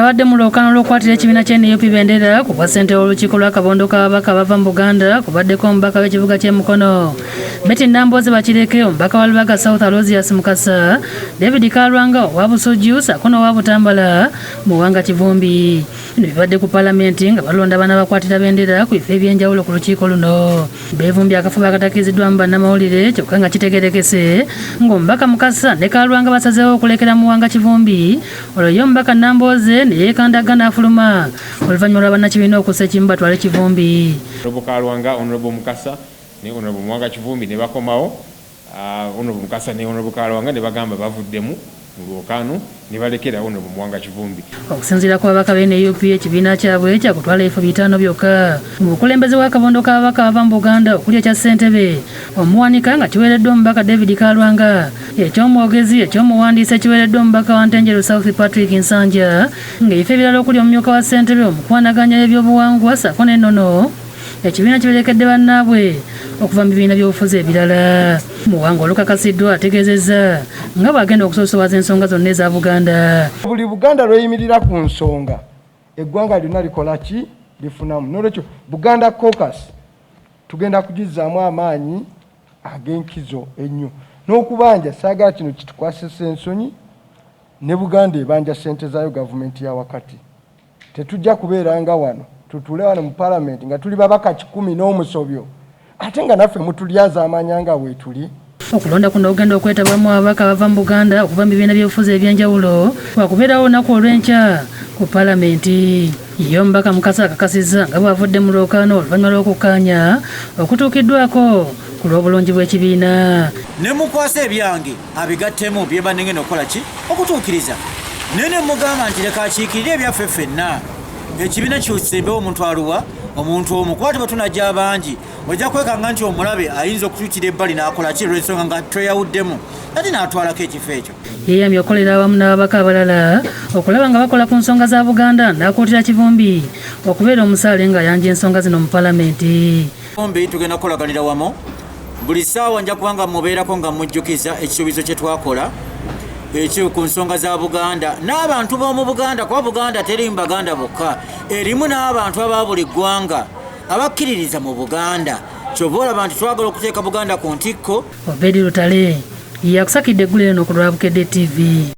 abadde mu lwokaano lw'okukwatira ekibiina ky'NUP Bendera ku bwa ssentebe w'olukiiko lwa kabondo k'ababaka abava mu Buganda kubaddeko omubaka w'ekibuga ky'e Mukono Betty Nambooze Bakireke, omubaka wa Lubaga South Aloysius Mukasa, David Kalwanga owa Busujju ssaako n'owa Butambala Muwanga Kivumbi. Bino bibadde ku Paalamenti nga balonda abaana bakwatira Bendera ku bifo eby'enjawulo ku lukiiko luno. Beevumbye akafuba akatakiziddwamu bannamawulire kyokka nga kitegeerekese ng'omubaka Mukasa ne Kalwanga basazeewo okulekera Muwanga Kivumbi olwo ye omubaka Nambooze ne yeekandaga n'afuluma oluvannyuma lwa bannakibiina okussa ekimu batwale Kivumbi. Honorable Kalwanga, Honorable Mukasa ne Honorable Muwanga Kivumbi ne bakomawo, Honorable Mukasa ne Honorable Kalwanga ne bagamba bavuddemu mu lwokaano ne balekera Honorable Muwanga Kivumbi. Okusinziira ku babaka b'NUP ekibiina kyabwe kya kutwala ebifo 5 byokka. Mu bukulembeze bwa kabondo k'ababaka abava mu Buganda okuli ekya ssentebe omuwanika nga kiweereddwa omubaka David Kalwanga, eky'omwogezi eky'omuwandiisi ekiweereddwa omubaka wa Ntenjeru South Patrick Nsanja, ng'ebifo ebirala okuli omumyuka wa ssentebe omukwanaganya ebyobuwangwa ssaako n'ennono ekibiina kiberekedde bannaabwe okuva mu bibiina by'obufuzi ebirala. Muwanga olukakasiddwa ategeezezza nga bw'agenda okusoosowaza ensonga zonna eza Buganda. Buli Buganda lweyimirira ku nsonga eggwanga lyonna likola ki lifunamu. N'olwekyo Buganda Caucus tugenda kugizzaamu amaanyi ag'enkizo ennyo n'okubanja saagala kino kitukwasisa ensonyi ne Buganda ebanja ssente zaayo gavumenti ya wakati. Tetujja kubeera nga wano tutule wano mu Paalamenti nga tuli babaka 10 n'omusobyo ate nga naffe mutulyaza amanya nga weetuli. Okulonda kuno ogenda okwetabwamu ababaka abava mu Buganda okuva mu bibiina by'obufuzi ebyenjawulo wakubeerawo olunaku olw'enkya ku Paalamenti. Ye omubaka Mukasa akakasizza nga bw'avudde mu lwokaano oluvannyuma lw'okukkaanya okutuukiddwako ku lw'obulungi bw'ekibiina. Ne mukwasa ebyange abigattemu bye mba ngenda okukola ki okutuukiriza nene mugamba nti leka akiikirire ebyaffe ffenna. Ekibiina kisembewo omuntu aluwa omuntu omu kuba tebatunajja abangi ojja kwekanga nti omulabe ayinza okutuukira ebbali n'akola ki olw'ensonga nga tweyawuddemu ati n'atwalako ekifo ekyo. Yeeyamye okukolera awamu n'ababaka abalala okulaba nga bakola ku nsonga za Buganda n'akuutira Kivumbi okubeera omusaale ng'ayanja ensonga zino mu Paalamenti. Kivumbi tugenda kukolaganira wamu buli ssaawa nja kubanga mubeerako nga mujjukiza ekisuubizo kye twakola ekyo ku nsonga za Buganda n'abantu b'omu Buganda kuba Buganda teri mu Baganda bokka, erimu n'abantu aba buli ggwanga abakkiririza mu Buganda. Kyova olaba nti twagala okuteeka Buganda ku ntikko. Obedi Lutale yakusakidde eggulu eno ku Lwabukedde TV.